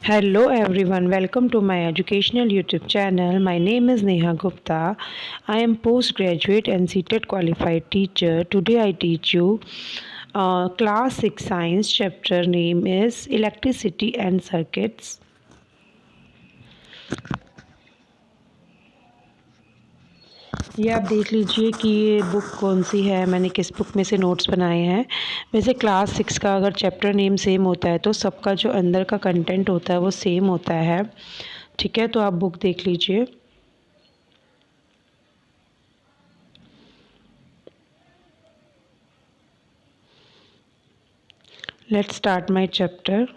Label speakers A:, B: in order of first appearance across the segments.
A: Hello everyone, welcome to my educational YouTube channel. My name is Neha Gupta. I am postgraduate and CTET qualified teacher. Today I teach you class 6 science. Chapter name is electricity and circuits. ये आप देख लीजिए कि ये book कौन सी है, मैंने किस बुक में से नोट्स बनाए हैं। वैसे क्लास 6 का अगर चैप्टर नेम सेम होता है तो सबका जो अंदर का कंटेंट होता है वो सेम होता है। ठीक है, तो आप बुक देख लीजिए। Let's start my chapter.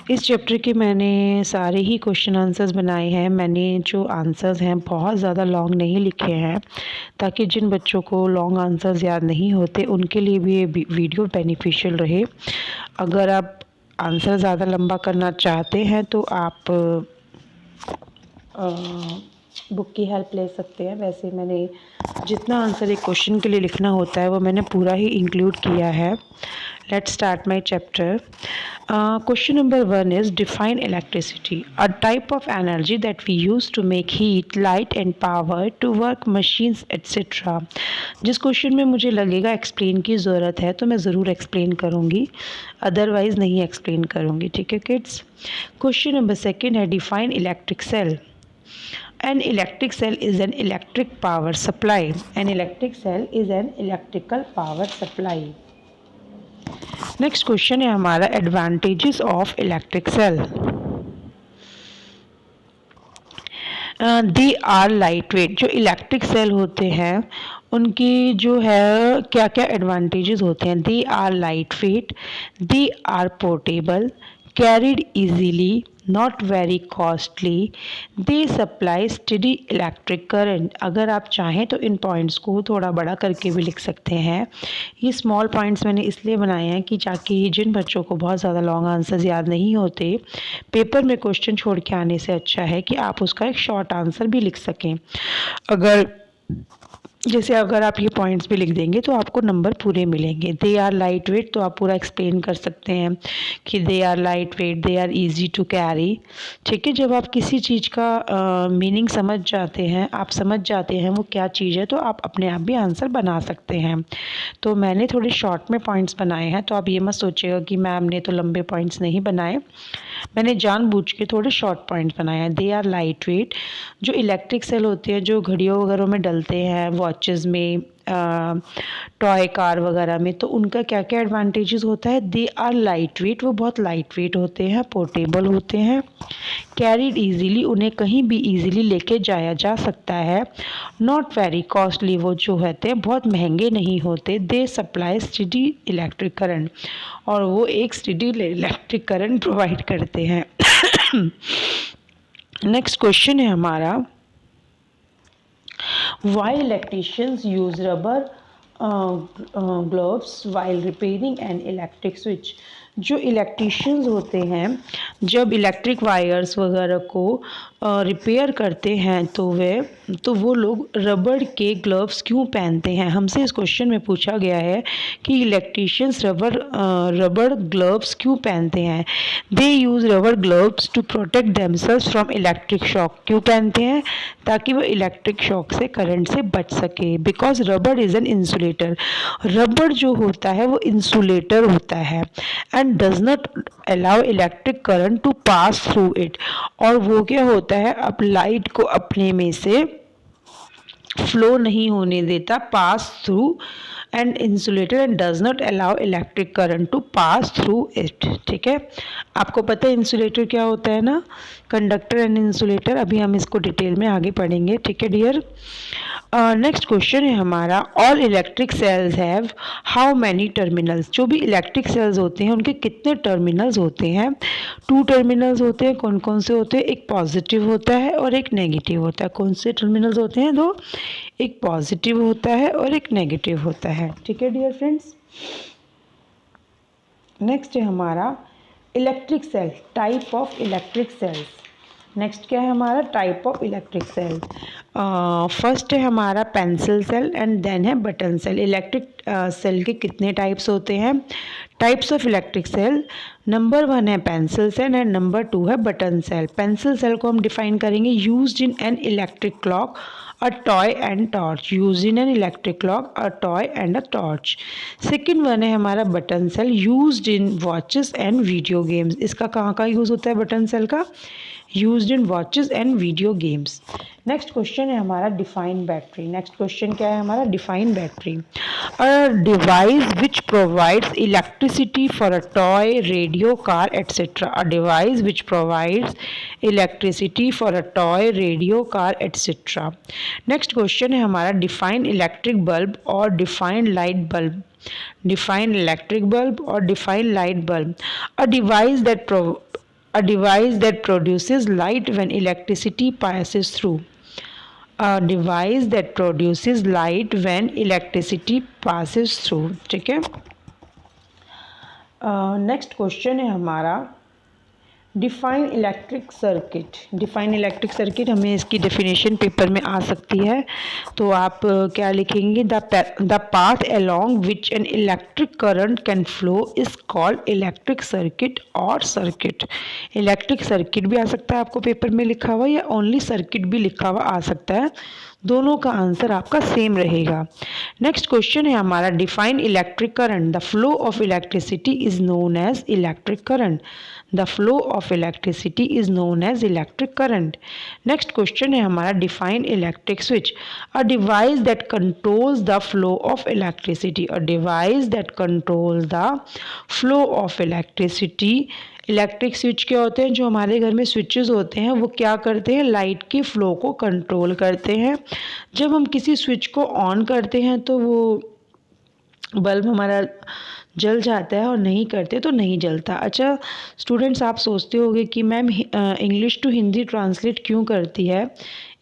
A: इस चैप्टर के मैंने सारे ही क्वेश्चन आंसर्स बनाए हैं। मैंने जो आंसर्स हैं बहुत ज़्यादा लॉन्ग नहीं लिखे हैं, ताकि जिन बच्चों को लॉन्ग आंसर्स याद नहीं होते उनके लिए भी ये वीडियो बेनिफिशियल रहे। अगर आप आंसर ज़्यादा लंबा करना चाहते हैं तो आप बुक की हेल्प ले सकते हैं। वैसे मैंने जितना आंसर एक क्वेश्चन के लिए लिखना होता है वो मैंने पूरा ही इंक्लूड किया है। Let's start my chapter. Question number 1 is define electricity, a type of energy that we use to make heat, light and power to work machines etc. जिस क्वेश्चन में मुझे लगेगा एक्सप्लेन की ज़रूरत है तो मैं ज़रूर एक्सप्लेन करूँगी, अदरवाइज़ नहीं एक्सप्लेन करूँगी। ठीक है किड्स। क्वेश्चन नंबर 2 है define electric cell. An electric cell is an electric power supply. An electric cell is an electrical power supply. Next question है हमारा advantages of electric cell. They are light weight. जो electric cell होते हैं उनकी जो है क्या क्या एडवांटेजेस होते हैं। They are light weight, they are portable, carried easily, not very costly, they supply steady electric current. अगर आप चाहें तो इन पॉइंट्स को थोड़ा बड़ा करके भी लिख सकते हैं। ये स्मॉल पॉइंट्स मैंने इसलिए बनाए हैं कि ताकि जिन बच्चों को बहुत ज़्यादा लॉन्ग आंसर्स याद नहीं होते, पेपर में क्वेश्चन छोड़ के आने से अच्छा है कि आप उसका एक शॉर्ट आंसर भी लिख सकें। अगर आप ये पॉइंट्स भी लिख देंगे तो आपको नंबर पूरे मिलेंगे। दे आर लाइट वेट तो आप पूरा एक्सप्लेन कर सकते हैं कि they are light weight, they are easy to carry. ठीक है, जब आप किसी चीज़ का मीनिंग समझ जाते हैं, आप समझ जाते हैं वो क्या चीज़ है, तो आप अपने आप भी आंसर बना सकते हैं। तो मैंने थोड़े शॉर्ट में पॉइंट्स बनाए हैं, तो आप ये मत सोचिएगा कि मैम ने तो लंबे पॉइंट्स नहीं बनाए। मैंने जानबूझ के थोड़े शॉर्ट पॉइंट्स बनाए हैं। They are light weight. जो इलेक्ट्रिक सेल होते हैं जो घड़ियों वगैरह में डलते हैं, वॉचेस में, टॉय कार वगैरह में, तो उनका क्या क्या एडवांटेजेस होता है। दे आर लाइट वेट, वो बहुत लाइट वेट होते हैं, पोर्टेबल होते हैं, कैरीड इजीली, उन्हें कहीं भी इजीली लेके जाया जा सकता है, नॉट वेरी कॉस्टली, वो जो होते हैं बहुत महंगे नहीं होते, दे सप्लाई स्टडी इलेक्ट्रिक करंट, और वो एक स्टडी इलेक्ट्रिक करंट प्रोवाइड करते हैं। नेक्स्ट क्वेश्चन है हमारा why electricians use rubber gloves while repairing an electric switch. जो इलेक्ट्रिशियंस होते हैं जब इलेक्ट्रिक वायर्स वगैरह को रिपेयर करते हैं तो वो लोग रबड़ के ग्लव्स क्यों पहनते हैं। हमसे इस क्वेश्चन में पूछा गया है कि इलेक्ट्रिशियंस रबड़ ग्लव्स क्यों पहनते हैं। They use rubber gloves to protect themselves from electric shock. क्यों पहनते हैं? ताकि वो इलेक्ट्रिक शॉक से, करंट से बच सके। बिकॉज रबड़ इज़ एन इंसुलेटर। रबड़ जो होता है वो इंसुलेटर होता है and does not allow electric current to pass through it. और वो क्या होता है, अब लाइट को अपने में से फ्लो नहीं होने देता, pass through and insulator and does not allow electric current to pass through it. ठीक है, आपको पता है इंसुलेटर क्या होता है ना, कंडक्टर एंड इंसुलेटर। अभी हम इसको डिटेल में आगे पढ़ेंगे। ठीक है डियर। नेक्स्ट क्वेश्चन है हमारा all electric cells have how many terminals. जो भी इलेक्ट्रिक सेल्स होते हैं उनके कितने टर्मिनल्स होते हैं। 2 टर्मिनल्स होते हैं। कौन कौन से होते हैं? एक पॉजिटिव होता है और एक नेगेटिव होता है। कौन से टर्मिनल्स होते हैं? 2। एक पॉजिटिव होता है और एक नेगेटिव होता है। ठीक है डियर फ्रेंड्स। नेक्स्ट है हमारा electric cell, type of electric cells. Next क्या है हमारा? Type of electric cell. First है हमारा पेंसिल सेल एंड देन है बटन सेल। इलेक्ट्रिक सेल के कितने टाइप्स होते हैं? Types of electric cell, number 1 है पेंसिल सेल एंड नंबर 2 है बटन सेल। पेंसिल सेल को हम डिफाइन करेंगे, used in an electric clock, a toy and torch. Used in an electric clock, a toy and a torch. Second one है हमारा button cell, used in watches and video games. इसका कहाँ का use होता है button cell का? Used in watches and video games. Next question है हमारा डिफाइन बैटरी। नेक्स्ट क्वेश्चन क्या है हमारा? Define battery, a device which provides electricity for a toy, radio, car etcetera. A device which provides electricity for a toy, radio, car etcetera. Next question है हमारा define electric bulb और define light bulb. Define electric bulb और define light bulb. A device that a device that produces light when electricity passes through. A device that produces light when electricity passes through. ठीक है। Next question है हमारा define electric circuit. Define electric circuit, हमें इसकी definition paper में आ सकती है, तो आप क्या लिखेंगे? The path along which an electric current can flow is called electric circuit और सर्किट। इलेक्ट्रिक सर्किट भी आ सकता है आपको पेपर में लिखा हुआ, या ओनली सर्किट भी लिखा हुआ आ सकता है। दोनों का आंसर आपका सेम रहेगा। नेक्स्ट क्वेश्चन है हमारा define electric current. The flow of electricity is known as electric current. The flow of electricity is known as electric current. Next question है हमारा define electric switch. A device that controls the flow of electricity. A device that controls the flow of electricity. Electric switch क्या होते हैं? जो हमारे घर में switches होते हैं वो क्या करते हैं? लाइट की फ़्लो को कंट्रोल करते हैं। जब हम किसी स्विच को ऑन करते हैं तो वो बल्ब हमारा जल जाता है, और नहीं करते तो नहीं जलता। अच्छा स्टूडेंट्स, आप सोचते होंगे कि ma'am English to Hindi translate क्यों करती है?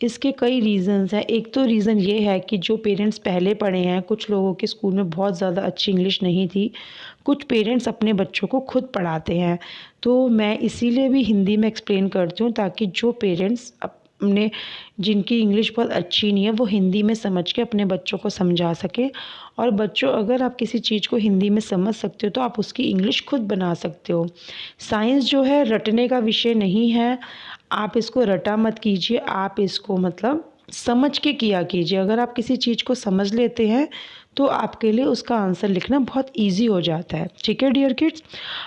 A: इसके कई रीज़न्स हैं। एक तो रीज़न ये है कि जो पेरेंट्स पहले पढ़े हैं, कुछ लोगों के स्कूल में बहुत ज़्यादा अच्छी इंग्लिश नहीं थी, कुछ पेरेंट्स अपने बच्चों को खुद पढ़ाते हैं, तो मैं इसीलिए भी हिंदी में एक्सप्लेन करती हूँ, ताकि जो पेरेंट्स अपने जिनकी इंग्लिश बहुत अच्छी नहीं है वो हिंदी में समझ के अपने बच्चों को समझा सके। और बच्चों, अगर आप किसी चीज़ को हिंदी में समझ सकते हो तो आप उसकी इंग्लिश खुद बना सकते हो। साइंस जो है रटने का विषय नहीं है, आप इसको रटा मत कीजिए, आप इसको मतलब समझ के किया कीजिए। अगर आप किसी चीज़ को समझ लेते हैं तो आपके लिए उसका आंसर लिखना बहुत इजी हो जाता है। ठीक है dear kids.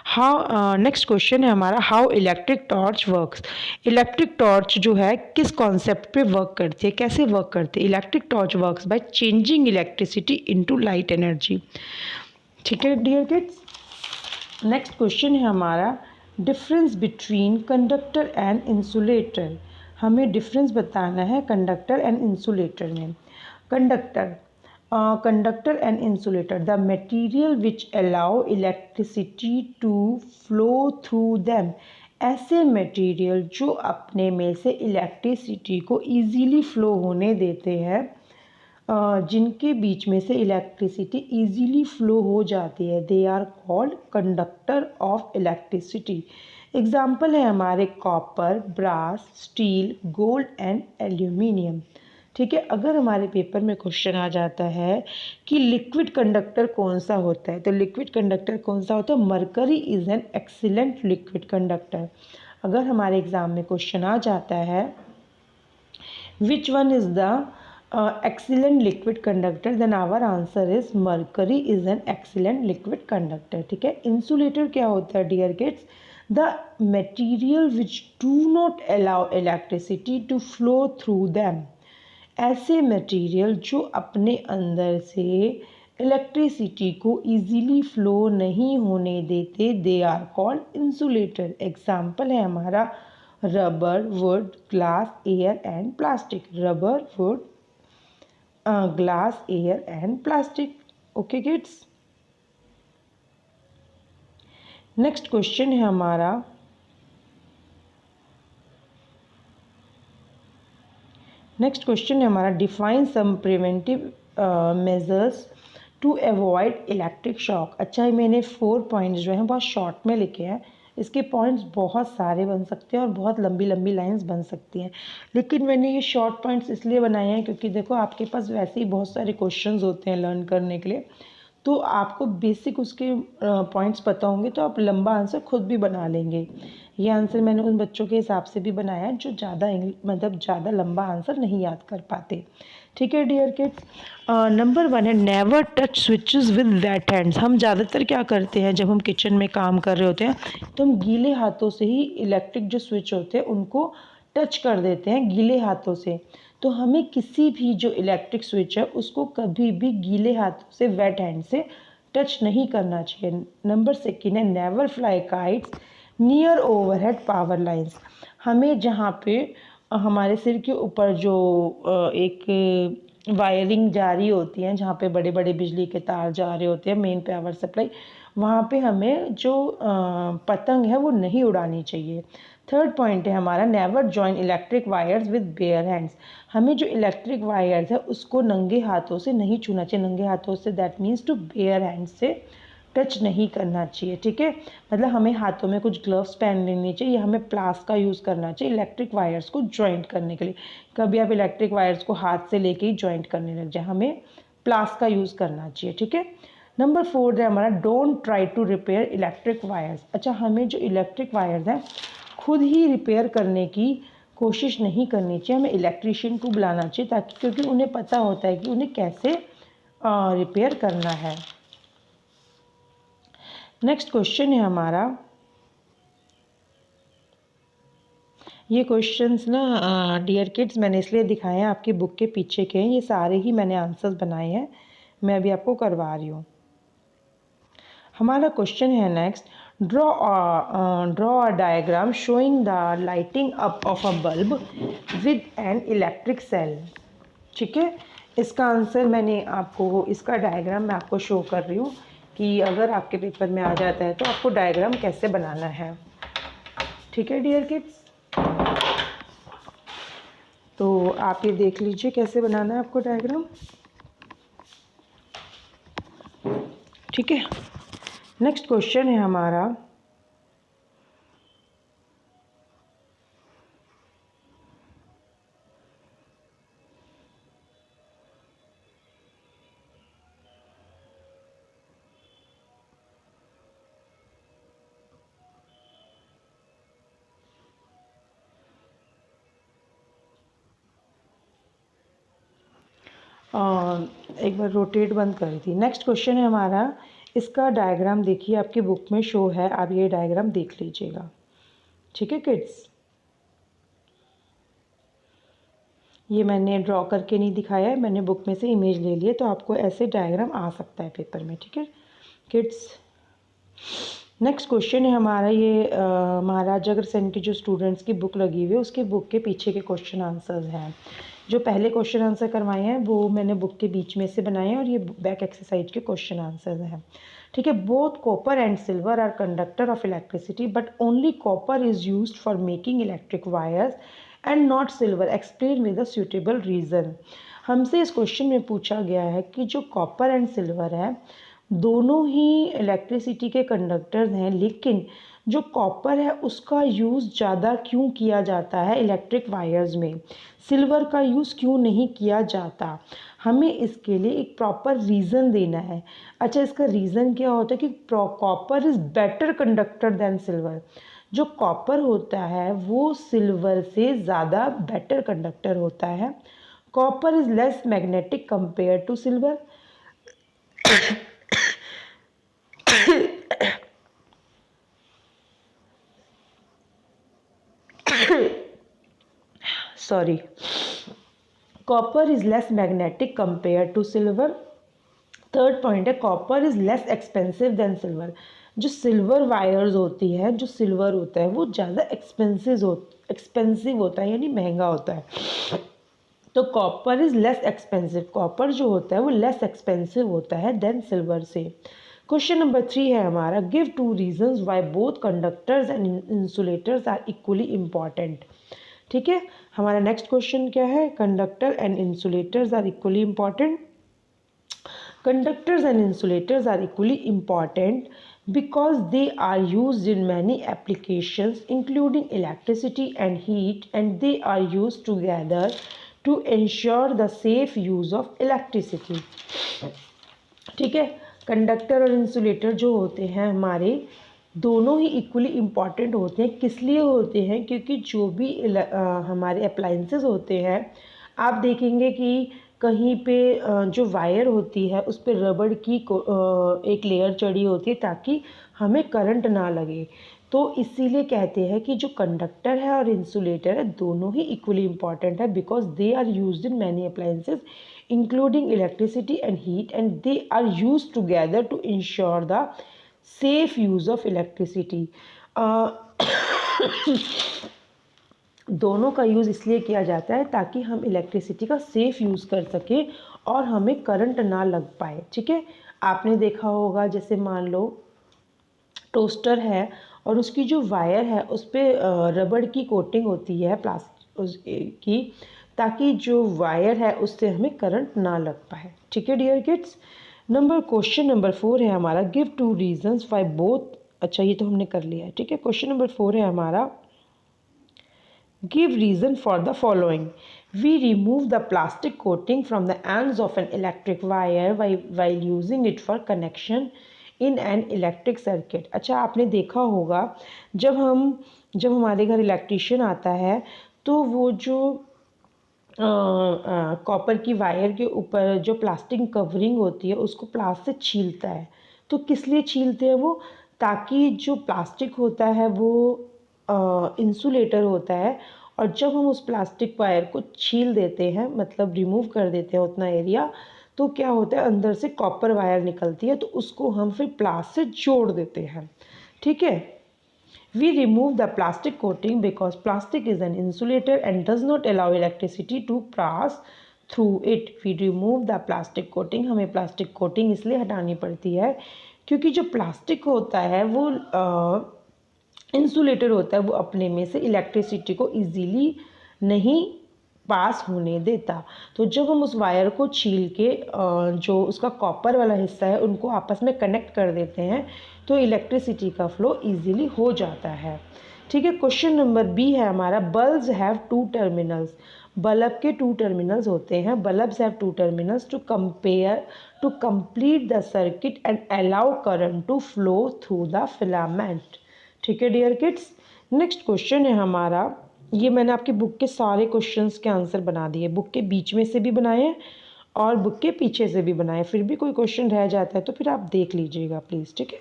A: How next question है हमारा how electric torch works. Electric torch जो है किस कॉन्सेप्ट पे वर्क करती है, कैसे वर्क करती है? Electric torch works by changing electricity into light energy. ठीक है डियर किड्स। नेक्स्ट क्वेश्चन है हमारा difference between conductor and insulator. हमें डिफरेंस बताना है कंडक्टर एंड इंसुलेटर में। Conductor, conductor and insulator, the material which allow electricity to flow through them। ऐसे material जो अपने में से इलेक्ट्रिसिटी को इजीली फ्लो होने देते हैं, जिनके बीच में से इलेक्ट्रिसिटी इजीली फ्लो हो जाती है, they are called conductor of electricity. Example है हमारे copper, brass, steel, gold and aluminium. ठीक है। अगर हमारे पेपर में क्वेश्चन आ जाता है कि लिक्विड कंडक्टर कौन सा होता है, तो लिक्विड कंडक्टर कौन सा होता है? Mercury is an excellent liquid conductor. अगर हमारे एग्ज़ाम में क्वेश्चन आ जाता है which one is the excellent liquid conductor, then our answer is mercury is an excellent liquid conductor। ठीक है। इंसुलेटर क्या होता है dear kids? The material which do not allow electricity to flow through them. ऐसे material जो अपने अंदर से इलेक्ट्रिसिटी को इजीली फ्लो नहीं होने देते, they are called insulator. Example है हमारा rubber, wood, glass, air and plastic. Rubber, wood, glass, air and plastic. Okay kids. Next question है हमारा define some preventive measures to avoid electric shock. अच्छा, मैंने 4 points जो हैं बहुत शॉर्ट में लिखे हैं। इसके पॉइंट्स बहुत सारे बन सकते हैं और बहुत लंबी लंबी लाइंस बन सकती हैं, लेकिन मैंने ये शॉर्ट पॉइंट्स इसलिए बनाए हैं क्योंकि देखो आपके पास वैसे ही बहुत सारे क्वेश्चंस होते हैं लर्न करने के लिए, तो आपको बेसिक उसके पॉइंट्स पता होंगे तो आप लंबा आंसर खुद भी बना लेंगे। ये आंसर मैंने उन बच्चों के हिसाब से भी बनाया है जो ज़्यादा लंबा आंसर नहीं याद कर पाते। ठीक है डियर किड्स। नंबर 1 है never touch switches with weight hands. हम ज़्यादातर क्या करते हैं जब हम किचन में काम कर रहे होते हैं तो हम गीले हाथों से ही इलेक्ट्रिक जो स्विच होते हैं उनको टच कर देते हैं गीले हाथों से। तो हमें किसी भी जो इलेक्ट्रिक स्विच है उसको कभी भी गीले हाथों से वेट हैंड से टच नहीं करना चाहिए। नंबर 2 है never fly kites near overhead power lines. हमें जहाँ पे हमारे सिर के ऊपर जो एक वायरिंग जा रही होती है जहाँ पे बड़े बड़े बिजली के तार जा रहे होते हैं मेन पावर सप्लाई, वहाँ पे हमें जो पतंग है वो नहीं उड़ानी चाहिए। थर्ड पॉइंट है हमारा never join electric wires with bare hands. हमें जो इलेक्ट्रिक वायर्स है उसको नंगे हाथों से नहीं छूना चाहिए। नंगे हाथों से that means to bare hands से टच नहीं करना चाहिए। ठीक है, मतलब हमें हाथों में कुछ ग्लव्स पहन लेनी चाहिए, हमें प्लास का यूज़ करना चाहिए इलेक्ट्रिक वायर्स को जॉइंट करने के लिए। कभी आप इलेक्ट्रिक वायर्स को हाथ से लेके ही जॉइंट करने लग जाए, हमें प्लास का यूज़ करना चाहिए। ठीक है। नंबर 4 है हमारा don't try to repair electric wires. अच्छा, हमें जो इलेक्ट्रिक वायर्स हैं खुद ही रिपेयर करने की कोशिश नहीं करनी चाहिए, हमें इलेक्ट्रीशियन को बुलाना चाहिए ताकि, क्योंकि उन्हें पता होता है कि उन्हें कैसे रिपेयर करना है। नेक्स्ट क्वेश्चन है हमारा, ये क्वेश्चंस ना डियर किड्स मैंने इसलिए दिखाए हैं आपकी बुक के पीछे के हैं, ये सारे ही मैंने आंसर्स बनाए हैं, मैं अभी आपको करवा रही हूँ। हमारा क्वेश्चन है next, draw a diagram showing the lighting up of a bulb with an electric cell. ठीक है, इसका आंसर मैंने आपको, इसका डायग्राम मैं आपको शो कर रही हूँ कि अगर आपके पेपर में आ जाता है तो आपको डायग्राम कैसे बनाना है। ठीक है डियर किड्स, तो आप ये देख लीजिए कैसे बनाना है आपको डायग्राम। ठीक है, नेक्स्ट क्वेश्चन है हमारा, एक बार रोटेट बंद करी थी। नेक्स्ट क्वेश्चन है हमारा, इसका डायग्राम देखिए आपकी बुक में शो है, आप ये डायग्राम देख लीजिएगा। ठीक है किड्स, ये मैंने ड्रॉ करके नहीं दिखाया है, मैंने बुक में से इमेज ले ली है, तो आपको ऐसे डायग्राम आ सकता है पेपर में। ठीक है किड्स, नेक्स्ट क्वेश्चन है हमारा, ये महाराजा अग्रसेन की जो स्टूडेंट्स की बुक लगी हुई है उसके बुक के पीछे के क्वेश्चन आंसर्स हैं। जो पहले क्वेश्चन आंसर करवाए हैं वो मैंने बुक के बीच में से बनाए हैं और ये बैक एक्सरसाइज के क्वेश्चन आंसर्स हैं। ठीक है, both copper and silver are conductor of electricity but only copper is used for making electric wires and not silver, explain with a suitable reason. हमसे इस क्वेश्चन में पूछा गया है कि जो कॉपर एंड सिल्वर है दोनों ही इलेक्ट्रिसिटी के कंडक्टर्स हैं, लेकिन जो कॉपर है उसका यूज़ ज़्यादा क्यों किया जाता है इलेक्ट्रिक वायर्स में, सिल्वर का यूज़ क्यों नहीं किया जाता। हमें इसके लिए एक प्रॉपर रीज़न देना है। अच्छा, इसका रीज़न क्या होता है कि copper is better conductor than silver. जो कॉपर होता है वो सिल्वर से ज़्यादा बेटर कंडक्टर होता है। Copper is less magnetic compare to silver. Sorry, copper is less magnetic compare to silver. Third point है copper is less expensive than silver. जो सिल्वर वायर्स होती है, जो सिल्वर होता है वो ज़्यादा एक्सपेंसिव होता है, यानी महंगा होता है। तो copper is less expensive, copper जो होता है वो लेस एक्सपेंसिव होता है देन सिल्वर से। क्वेश्चन नंबर 3 है हमारा, give 2 reasons why both conductors and insulators are equally important. ठीक है, हमारा नेक्स्ट क्वेश्चन क्या है, conductor and insulators are equally important. Conductors and insulators are equally important because they are used in many applications including electricity and heat, and they are used together to ensure the safe use of electricity. ठीक है, conductor और insulator जो होते हैं हमारे, दोनों ही equally important होते हैं। किस लिए होते हैं? क्योंकि जो भी हमारे अप्लाइंसेस होते हैं, आप देखेंगे कि कहीं पे जो वायर होती है उस पर रबड़ की एक लेयर चढ़ी होती है ताकि हमें करंट ना लगे। तो इसीलिए कहते हैं कि जो कंडक्टर है और इंसुलेटर है दोनों ही इक्वली इम्पॉर्टेंट है, because they are used in many appliances including electricity and heat, and they are used together to ensure the safe use of electricity. दोनों का यूज़ इसलिए किया जाता है ताकि हम इलेक्ट्रिसिटी का सेफ यूज़ कर सकें और हमें करंट ना लग पाए। ठीक है, आपने देखा होगा जैसे मान लो टोस्टर है और उसकी जो वायर है उस पर रबड़ की कोटिंग होती है प्लास्टिक की, ताकि जो वायर है उससे हमें करंट ना लग पाए। ठीक है डियर किड्स, क्वेश्चन नंबर 4 है हमारा, गिव 2 रीजंस व्हाई बोथ। अच्छा ये तो हमने कर लिया है। ठीक है, क्वेश्चन नंबर 4 है हमारा, give reason for the following. We remove the plastic coating from the ends of an electric wire while using it for connection in an electric circuit. अच्छा आपने देखा होगा जब हमारे घर इलेक्ट्रिशियन आता है तो वो जो कॉपर की वायर के ऊपर जो प्लास्टिक कवरिंग होती है उसको प्लास से छीलता है। तो किस लिए छीलते हैं वो? ताकि जो प्लास्टिक होता है वो इंसुलेटर होता है, और जब हम उस प्लास्टिक वायर को छील देते हैं, मतलब रिमूव कर देते हैं उतना एरिया, तो क्या होता है अंदर से कॉपर वायर निकलती है, तो उसको हम फिर प्लास से जोड़ देते हैं। ठीक है, we remove the plastic coating because plastic is an insulator and does not allow electricity to pass through it. We remove the plastic coating, हमें प्लास्टिक कोटिंग इसलिए हटानी पड़ती है क्योंकि जो प्लास्टिक होता है वो इंसुलेटर होता है, वो अपने में से इलेक्ट्रिसिटी को इजीली नहीं पास होने देता। तो जब हम उस वायर को छील के जो उसका कॉपर वाला हिस्सा है उनको आपस में कनेक्ट कर देते हैं तो इलेक्ट्रिसिटी का फ्लो इजीली हो जाता है। ठीक है, क्वेश्चन नंबर बी है हमारा, बल्ब्स हैव 2 टर्मिनल्स। बल्ब के 2 टर्मिनल्स होते हैं। Bulbs have 2 terminals to complete the circuit and allow current to flow through the filament. ठीक है डियर किड्स, नेक्स्ट क्वेश्चन है हमारा, ये मैंने आपकी बुक के सारे क्वेश्चंस के आंसर बना दिए, बुक के बीच में से भी बनाए हैं और बुक के पीछे से भी बनाए। फिर भी कोई क्वेश्चन रह जाता है तो फिर आप देख लीजिएगा प्लीज़। ठीक है,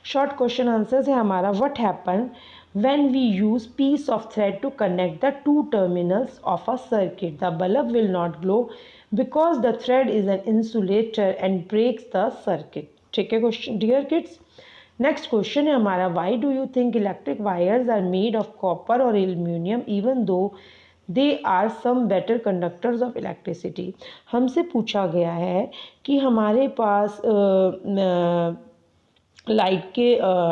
A: शॉर्ट क्वेश्चन आंसर्स है हमारा, what happen when we use piece of thread to connect the 2 terminals of a circuit, the bulb will not glow because the thread is an insulator and breaks the circuit. ठीक है question dear kids, next question है हमारा, why do you think electric wires are made of copper और aluminium even though they are some better conductors of electricity. हमसे पूछा गया है कि हमारे पास लाइट के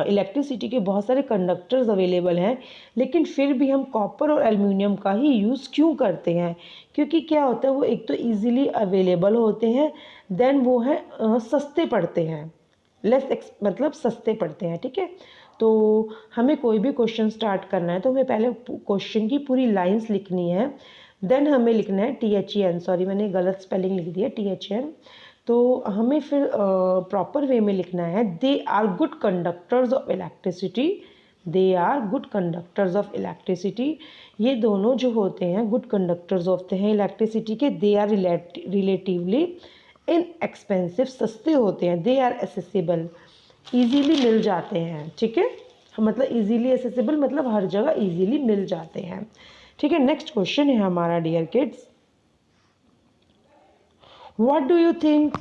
A: इलेक्ट्रिसिटी के बहुत सारे कंडक्टर्स अवेलेबल हैं, लेकिन फिर भी हम कॉपर और एल्युमिनियम का ही यूज़ क्यों करते हैं? क्योंकि क्या होता है वो एक तो इजीली अवेलेबल होते हैं, देन वो हैं सस्ते पड़ते हैं, मतलब सस्ते पड़ते हैं। ठीक है, तो हमें कोई भी क्वेश्चन स्टार्ट करना है तो हमें पहले क्वेश्चन की पूरी लाइंस लिखनी है, देन हमें लिखना है THEN, सॉरी मैंने गलत स्पेलिंग लिख दिया THN, तो हमें फिर प्रॉपर वे में लिखना है, they are good conductors of electricity, they are good conductors of electricity. ये दोनों जो होते हैं गुड कंडक्टर्स होते हैं इलेक्ट्रिसिटी के, दे आर रिलेटिवली इनएक्सपेंसिव, सस्ते होते हैं, दे आर एसेसिबल, ईजीली मिल जाते हैं। ठीक है, मतलब ईजीली एसेसिबल मतलब हर जगह ईजीली मिल जाते हैं। ठीक है, नेक्स्ट क्वेश्चन है हमारा dear kids, what do you think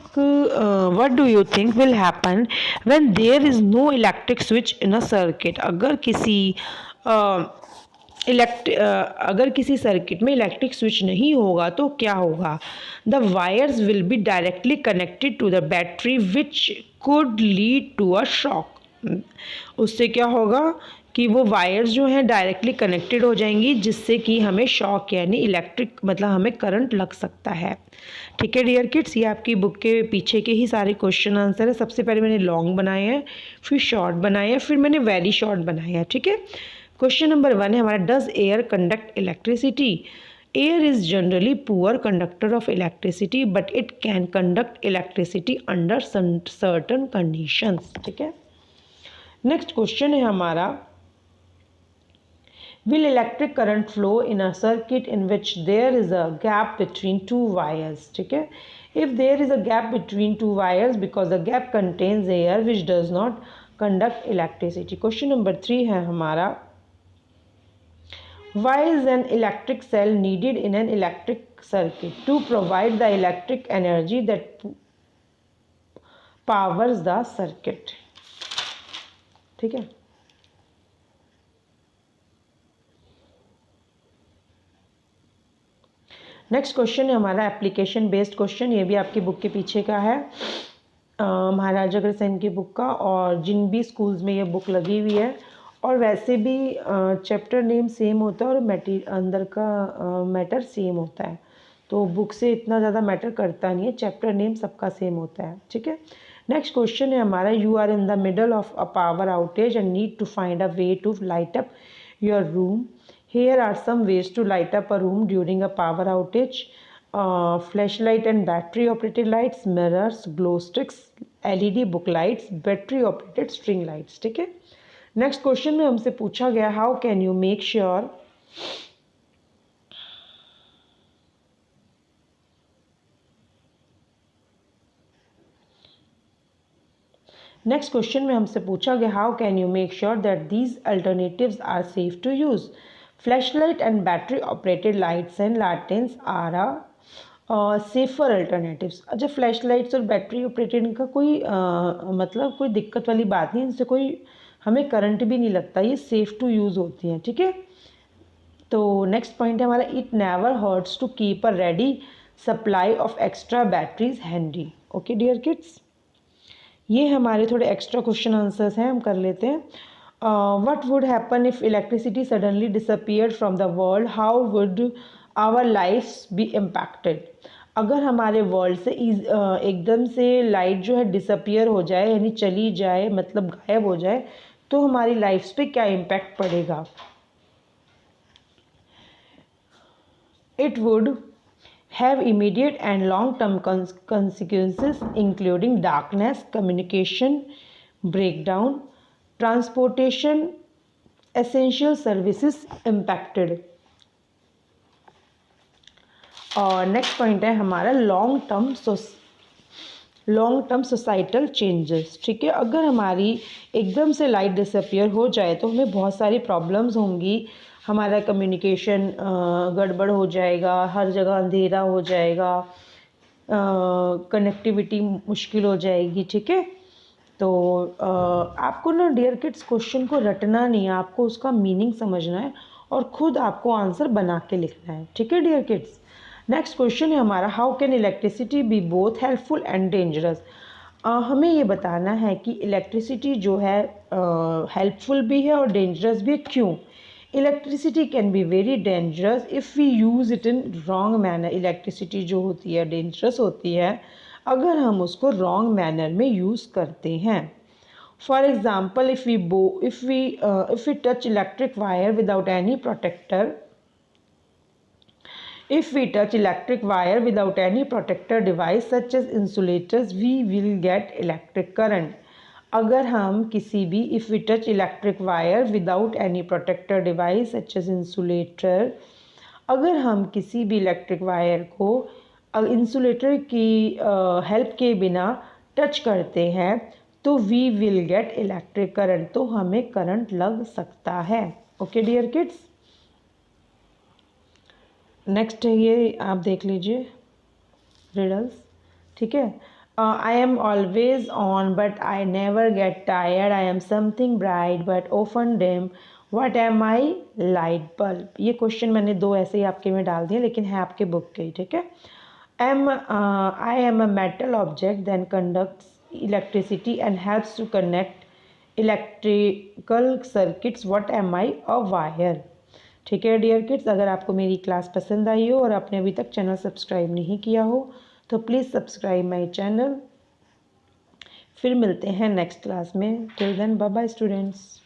A: will happen when there is no electric switch in a circuit? अगर किसी सर्किट में इलेक्ट्रिक स्विच नहीं होगा तो क्या होगा? The wires will be directly connected to the battery which could lead to a shock. उससे क्या होगा कि वो वायर्स जो हैं डायरेक्टली कनेक्टेड हो जाएंगी, जिससे कि हमें शॉक यानी इलेक्ट्रिक मतलब हमें करंट लग सकता है। ठीक है डियर किड्स, ये आपकी बुक के पीछे के ही सारे क्वेश्चन आंसर है। सबसे पहले मैंने लॉन्ग बनाए हैं, फिर शॉर्ट बनाए हैं, फिर मैंने वेरी शॉर्ट बनाए हैं। ठीक है, क्वेश्चन नंबर 1 है हमारा, does air conduct electricity? Air is generally poor conductor of electricity but it can conduct electricity under certain conditions. ठीक है, नेक्स्ट क्वेश्चन है हमारा, will electric current flow in a circuit in which there is a gap between two wires? ठीक है, if there is a gap between two wires because the gap contains air which does not conduct electricity. Question number 3 है हमारा, why is an electric cell needed in an electric circuit? To provide the electric energy that powers the circuit. ठीक है, next question है हमारा application based question. ये भी आपकी book के पीछे का है, महाराजा अग्रसेन की बुक का, और जिन भी स्कूल्स में ये बुक लगी हुई है, और वैसे भी चैप्टर नेम सेम होता है और अंदर का मैटर सेम होता है, तो बुक से इतना ज़्यादा मैटर करता नहीं है, चैप्टर नेम सबका सेम होता है। ठीक है, नेक्स्ट क्वेश्चन है हमारा, you are in the middle of a power outage and need to find a way to light up your room. Here are some ways to light up a room during a power outage. Flashlight and battery operated lights, mirrors, glow sticks, LED book lights, battery operated string lights. ठीक है, next question में हमसे पूछा गया, how can you make sure next question में हमसे पूछा गया, how can you make sure that these alternatives are safe to use? Flashlight and battery operated lights and lanterns are safer alternatives. अच्छा, flash lights और battery operated का कोई मतलब कोई दिक्कत वाली बात नहीं, इनसे कोई हमें करंट भी नहीं लगता, ये सेफ़ टू यूज़ होती हैं। ठीक है, तो नेक्स्ट पॉइंट है हमारा, it never hurts to keep a ready supply of extra batteries handy. Okay dear kids, ये हमारे थोड़े एक्स्ट्रा क्वेश्चन आंसर्स हैं, हम कर लेते हैं। What would happen if electricity suddenly disappeared from the world? How would our lives be impacted? अगर हमारे वर्ल्ड से एकदम से लाइट जो है डिसअपियर हो जाए, यानी चली जाए, मतलब गायब हो जाए, तो हमारी लाइफ्स पे क्या इम्पैक्ट पड़ेगा? It would have immediate and long-term consequences including darkness, communication breakdown, transportation, essential services impacted. और नेक्स्ट पॉइंट है हमारा, लॉन्ग टर्म सोसाइटल चेंजेस। ठीक है, अगर हमारी एकदम से लाइट डिसअपियर हो जाए तो हमें बहुत सारी प्रॉब्लम्स होंगी, हमारा कम्युनिकेशन गड़बड़ हो जाएगा, हर जगह अंधेरा हो जाएगा, कनेक्टिविटी मुश्किल हो जाएगी। ठीक है, तो आपको ना डियर किड्स क्वेश्चन को रटना नहीं है, आपको उसका मीनिंग समझना है और ख़ुद आपको आंसर बना के लिखना है। ठीक है डियर किड्स, नेक्स्ट क्वेश्चन है हमारा, how can electricity be both helpful and dangerous? हमें ये बताना है कि इलेक्ट्रिसिटी जो है हेल्पफुल भी है और डेंजरस भी है, क्यों? Electricity can be very dangerous if we use it in wrong manner. Electricity जो होती है डेंजरस होती है अगर हम उसको रॉन्ग मैनर में यूज़ करते हैं। For example, if we touch electric wire without any protector, if we touch electric wire without any protector device such as insulators, we will get electric current. अगर हम किसी भी if we touch electric wire without any protector device such as insulator, अगर हम किसी भी electric wire को insulator की हेल्प के बिना टच करते हैं तो we will get electric current, तो हमें करंट लग सकता है। ओके डियर किड्स, नेक्स्ट है ये आप देख लीजिए रिडल्स। ठीक है, I am always on but I never get tired, I am something bright but often dim, what am I? Light bulb. ये क्वेश्चन मैंने दो ऐसे ही आपके में डाल दिए, लेकिन है आपके बुक के ही। ठीक है, I am a metal object that conducts electricity and helps to connect electrical circuits. What am I? A wire. ठीक है डियर किड्स, अगर आपको मेरी क्लास पसंद आई हो और आपने अभी तक चैनल सब्सक्राइब नहीं किया हो तो प्लीज़ सब्सक्राइब माय चैनल। फिर मिलते हैं नेक्स्ट क्लास में। Till then bye bye students.